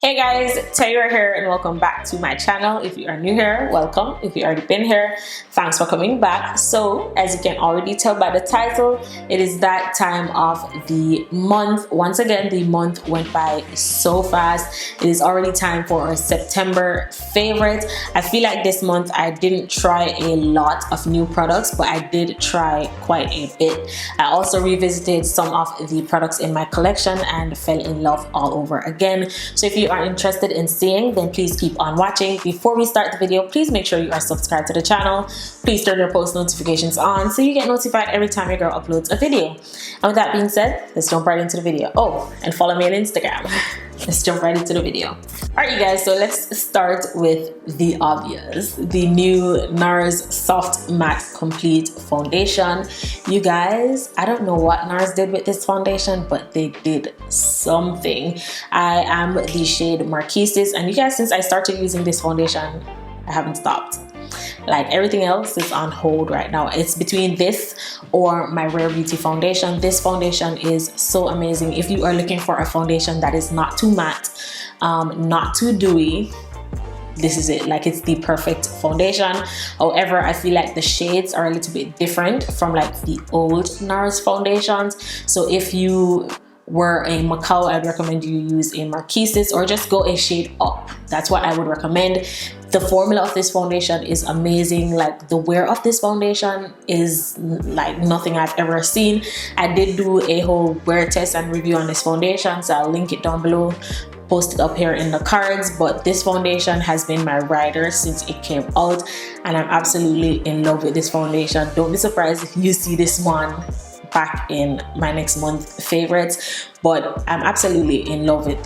Hey guys, Taylor here and welcome back to my channel. If you are new here, welcome. If you already been here, thanks for coming back. So as you can already tell by the title, it is that time of the month. Once again, the month went by so fast. It is already time for our September favorite. I feel like this month I didn't try a lot of new products, but I did try quite a bit. I also revisited some of the products in my collection and fell in love all over again. So if you are interested in seeing, then please keep on watching. Before we start the video, please make sure you are subscribed to the channel. Please turn your post notifications on so you get notified every time your girl uploads a video. And with that being said, let's jump right into the video. Oh, and follow me on Instagram. Let's jump right into the video. All right, you guys, so let's start with the obvious. The new NARS Soft Matte Complete Foundation. You guys, I don't know what NARS did with this foundation, but they did something. I am the shade Marquises, and you guys, since I started using this foundation, I haven't stopped. Like everything else is on hold right now. It's between this or my Rare Beauty foundation. This foundation is so amazing. If you are looking for a foundation that is not too matte, not too dewy, this is it. Like, it's the perfect foundation. However, I feel like the shades are a little bit different from like the old NARS foundations. So if you were a Macau, I'd recommend you use a Marquises or just go a shade up. That's what I would recommend. The formula of this foundation is amazing. Like, the wear of this foundation is like nothing I've ever seen. I did do a whole wear test and review on this foundation, so I'll link it down below, post it up here in the cards. But this foundation has been my rider since it came out, and I'm absolutely in love with this foundation. Don't be surprised if you see this one back in my next month favorites, but I'm absolutely in love with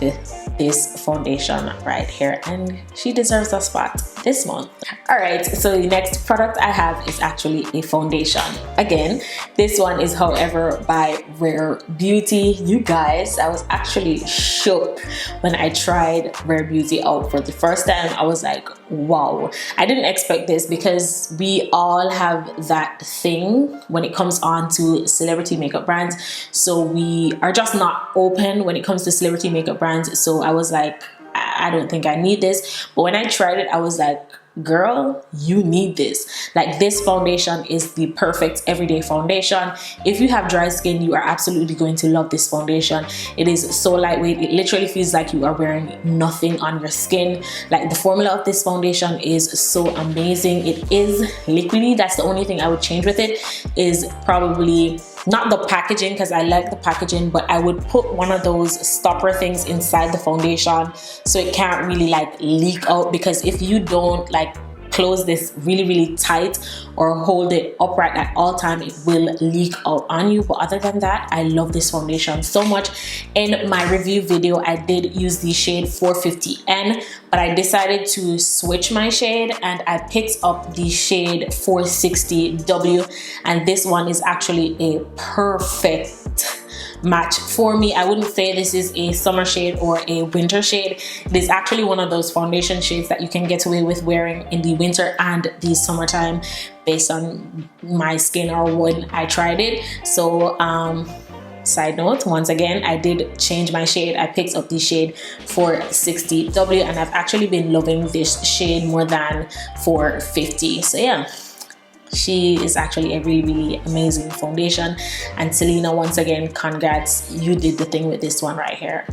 this foundation right here, and she deserves a spot this month. All right, so the next product I have is actually a foundation. Again, this one is however by Rare Beauty. You guys, I was actually shook when I tried Rare Beauty out for the first time. I was like, wow, I didn't expect this, because we all have that thing when it comes on to celebrity makeup brands. So we are just not open when it comes to celebrity makeup brands. So I was like, I don't think I need this. But when I tried it, I was like, girl, you need this. Like, this foundation is the perfect everyday foundation. If you have dry skin, you are absolutely going to love this foundation. It is so lightweight. It literally feels like you are wearing nothing on your skin. Like, the formula of this foundation is so amazing. It is liquidy. That's the only thing I would change with it, is probably not the packaging, because I like the packaging, but I would put one of those stopper things inside the foundation so it can't really like leak out, because if you don't like close this really tight or hold it upright at all time, it will leak out on you. But other than that, I love this foundation so much. In my review video, I did use the shade 450N, but I decided to switch my shade and I picked up the shade 460W, and this one is actually a perfect match for me. I wouldn't say this is a summer shade or a winter shade. It is actually one of those foundation shades that you can get away with wearing in the winter and the summertime, based on my skin or when I tried it. So side note, once again, I did change my shade. I picked up the shade 460W, and I've actually been loving this shade more than 450. So yeah, she is actually a really amazing foundation. And Selena, once again, congrats, you did the thing with this one right here.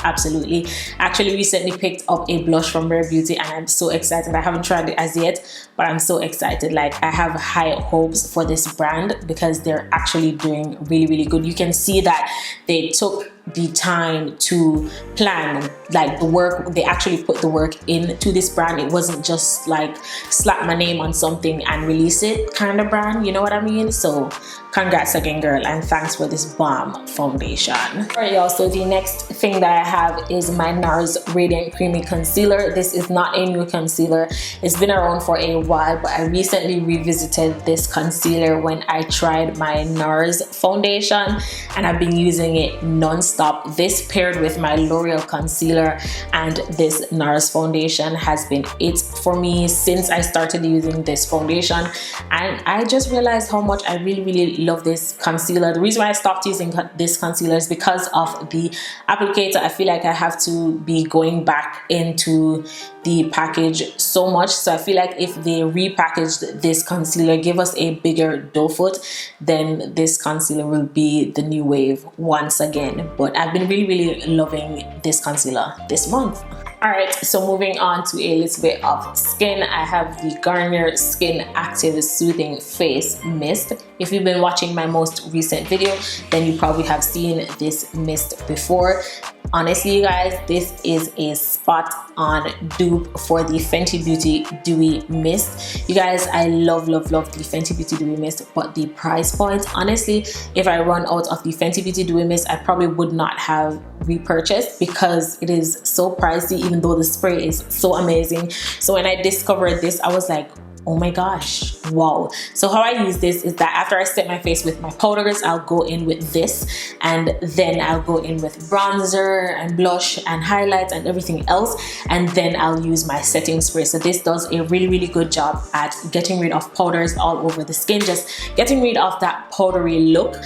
Absolutely. Actually recently picked up a blush from Rare Beauty, and I'm so excited. I haven't tried it as yet, but I'm so excited. Like, I have high hopes for this brand because they're actually doing really good. You can see that they took the time to plan like the work. They actually put the work into this brand. It wasn't just like slap my name on something and release it kind of brand, you know what I mean? So congrats again, girl, and thanks for this bomb foundation. Alright, y'all, so the next thing that I have is my NARS Radiant Creamy Concealer. This is not a new concealer. It's been around for a while, but I recently revisited this concealer when I tried my NARS foundation, and I've been using it non-stop stop. This paired with my L'Oreal concealer and this NARS foundation has been it for me since I started using this foundation, and I just realized how much I really love this concealer. The reason why I stopped using this concealer is because of the applicator. I feel like I have to be going back into the package so much, so I feel like if they repackaged this concealer, give us a bigger doe foot, then this concealer will be the new wave once again. But I've been really loving this concealer this month. Alright, so moving on to a little bit of skin. I have the Garnier Skin Active Soothing Face Mist. If you've been watching my most recent video, then you probably have seen this mist before. Honestly, you guys, this is a spot on dupe for the Fenty Beauty Dewy Mist. You guys, I love the Fenty Beauty Dewy Mist, but the price point, honestly, if I run out of the Fenty Beauty Dewy Mist, I probably would not have repurchased because it is so pricey, even though the spray is so amazing. So when I discovered this, I was like, oh my gosh, wow. So how I use this is that after I set my face with my powders, I'll go in with this, and then I'll go in with bronzer and blush and highlights and everything else, and then I'll use my setting spray. So this does a really good job at getting rid of powders all over the skin, just getting rid of that powdery look.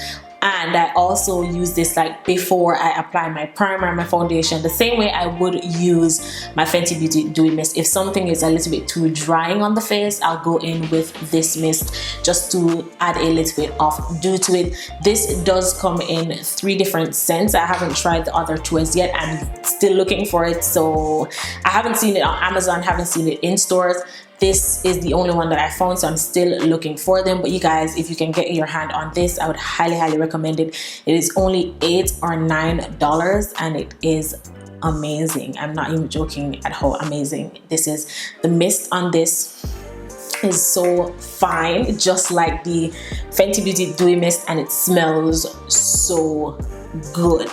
And I also use this like before I apply my primer and my foundation, the same way I would use my Fenty Beauty Dewy Mist. If something is a little bit too drying on the face, I'll go in with this mist just to add a little bit of dew to it. This does come in 3 different scents. I haven't tried the other 2 as yet. I'm still looking for it. So I haven't seen it on Amazon, haven't seen it in stores. This is the only one that I found, so I'm still looking for them. But you guys, if you can get your hand on this, I would highly recommend it. It is only $8 or $9 and it is amazing. I'm not even joking at how amazing this is. The mist on this is so fine, just like the Fenty Beauty Dewy Mist, and it smells so good.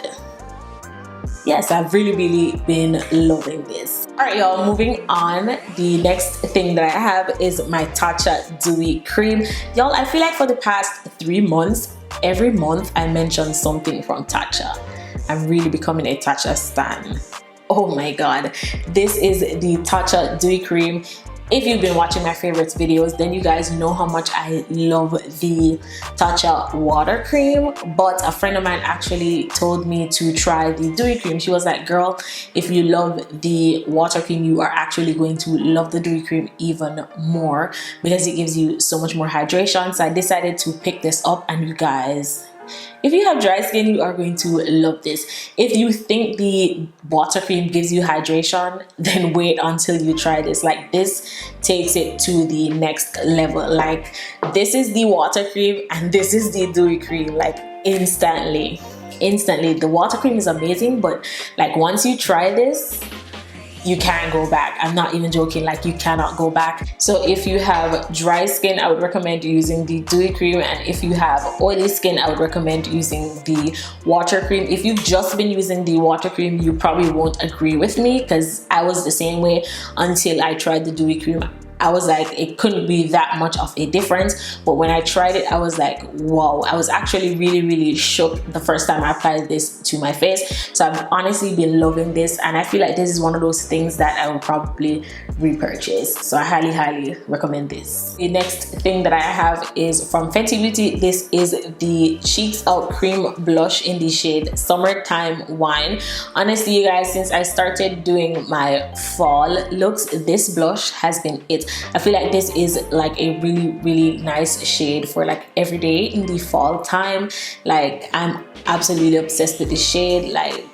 Yes, I've really been loving this. Alright y'all, moving on. The next thing that I have is my Tatcha Dewy Cream. Y'all, I feel like for the past 3 months, every month I mention something from Tatcha. I'm really becoming a Tatcha stan. Oh my god. This is the Tatcha Dewy Cream. If you've been watching my favorites videos, then you guys know how much I love the Tatcha water cream. But a friend of mine actually told me to try the dewy cream. She was like, girl, if you love the water cream, you are actually going to love the dewy cream even more because it gives you so much more hydration. So I decided to pick this up, and you guys, if you have dry skin, you are going to love this. If you think the water cream gives you hydration, then wait until you try this. Like, this takes it to the next level. Like, this is the water cream and this is the dewy cream, like instantly. The water cream is amazing, but like once you try this, you can't go back. I'm not even joking, like you cannot go back. So if you have dry skin, I would recommend using the dewy cream, and if you have oily skin, I would recommend using the water cream. If you've just been using the water cream, you probably won't agree with me, because I was the same way until I tried the dewy cream. I was like, it couldn't be that much of a difference, but when I tried it, I was like, wow. I was actually really shook the first time I applied this to my face. So I've honestly been loving this, and I feel like this is one of those things that I will probably repurchase. So I highly recommend this. The next thing that I have is from Fenty Beauty. This is the Cheeks Out Cream Blush in the shade Summertime Wine. Honestly, you guys, since I started doing my fall looks, this blush has been it. I feel like this is like a really nice shade for like every day in the fall time. Like, I'm absolutely obsessed with this shade. Like,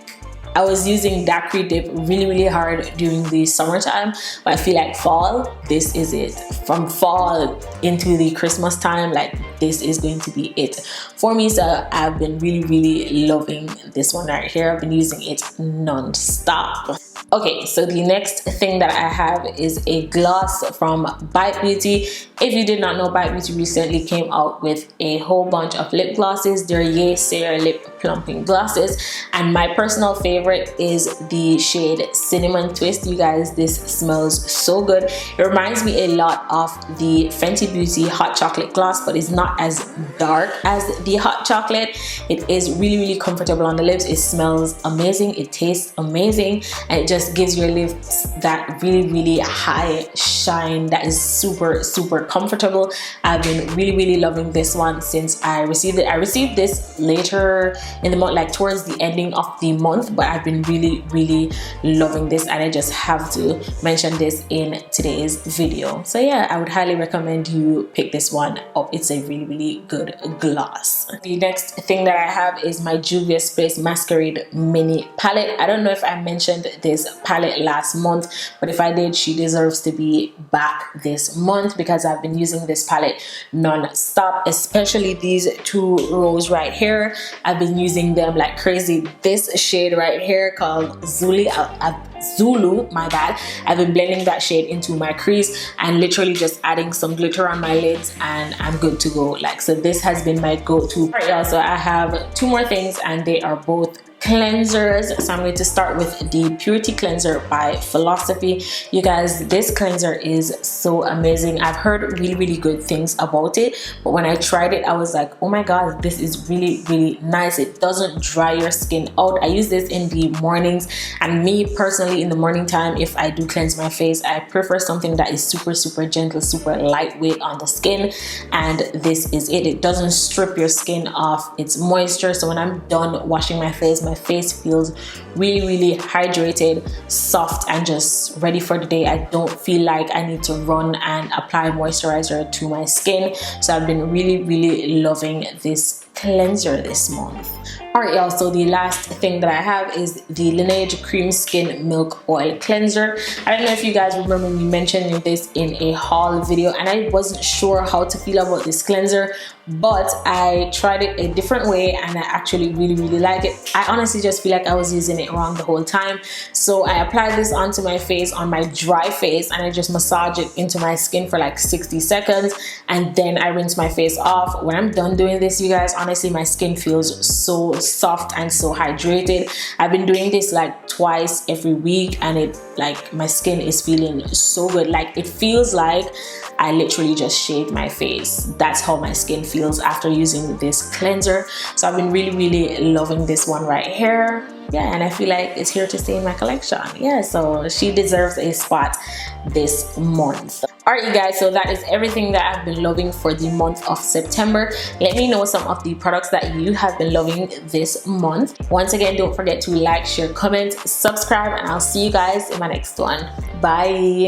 I was using Daiquiri Dip really hard during the summertime, but I feel like fall, this is it. From fall into the Christmas time, like this is going to be it for me. So I've been really loving this one right here. I've been using it non-stop. Okay, so the next thing that I have is a gloss from Bite Beauty. If you did not know, Bite Beauty recently came out with a whole bunch of lip glosses. They're Yaysayer lip plumping glosses, and my personal favorite is the shade Cinnamon Twist. You guys, this smells so good. It reminds me a lot of the Fenty Beauty Hot Chocolate gloss, but it's not as dark as the hot chocolate. It is really comfortable on the lips. It smells amazing, it tastes amazing, and it just gives your lips that really high shine that is super comfortable. I've been really loving this one since I received it. I received this later in the month, like towards the ending of the month, but I've been really loving this, and I just have to mention this in today's video. So yeah, I would highly recommend you pick this one up. It's a really good gloss. The next thing that I have is my Juvia's Place Masquerade Mini Palette. I don't know if I mentioned this palette last month, but if I did, she deserves to be back this month because I've been using this palette non-stop, especially these two rows right here. I've been using them like crazy. This shade right here called Zulu, my bad. I've been blending that shade into my crease and literally just adding some glitter on my lids, and I'm good to go. Like, so this has been my go-to. All right, y'all, so I have two more things, and they are both cleansers. So I'm going to start with the Purity Cleanser by Philosophy. You guys, this cleanser is so amazing. I've heard really good things about it, but when I tried it, I was like, oh my god, this is really nice. It doesn't dry your skin out. I use this in the mornings, and me personally, in the morning time, if I do cleanse my face, I prefer something that is super gentle, super lightweight on the skin, and this is it. It doesn't strip your skin off its moisture, so when I'm done washing my face feels really hydrated, soft, and just ready for the day. I don't feel like I need to run and apply moisturizer to my skin. So I've been really loving this cleanser this month. Alright, y'all, so the last thing that I have is the Lineage Cream Skin Milk Oil Cleanser. I don't know if you guys remember me mentioning this in a haul video, and I wasn't sure how to feel about this cleanser, but I tried it a different way and I actually really like it. I honestly just feel like I was using it wrong the whole time. So I applied this onto my face, on my dry face, and I just massage it into my skin for like 60 seconds, and then I rinse my face off. When I'm done doing this, you guys, honestly, my skin feels so soft and so hydrated. I've been doing this like twice every week, and it, like, my skin is feeling so good. Like, it feels like I literally just shaved my face. That's how my skin feels after using this cleanser. So I've been really loving this one right here. Yeah, and I feel like it's here to stay in my collection. Yeah, so she deserves a spot this month. Alright, you guys, so that is everything that I've been loving for the month of September. Let me know some of the products that you have been loving this month. Once again, don't forget to like, share, comment, subscribe, and I'll see you guys in my next one. Bye.